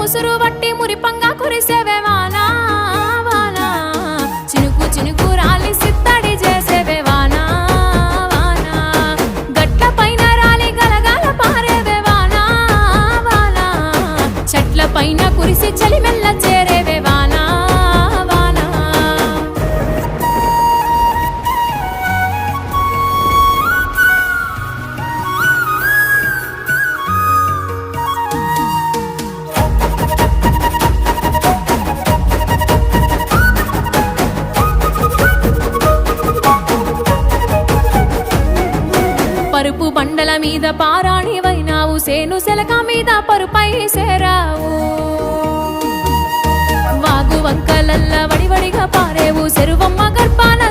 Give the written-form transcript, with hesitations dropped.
ముసురు వట్టి మురిపంగా కురిసేవే వానా వానా చినుకు చినుకు రాలి సిత్తడి చేసేవే వానా వానా గట్ల పైన రాలి గలగాల పారేవే వానా వానా చెట్ల పైన కురిసి చలి మెల్ల చేరేవే వానా వానా పరుపు బండల మీద పారాణివైనావు సేను సెలక మీద పరుపై సేరావు వాగు వంకలల్ల వడివడిగా పారేవు చెరువమ్మ గర్భాన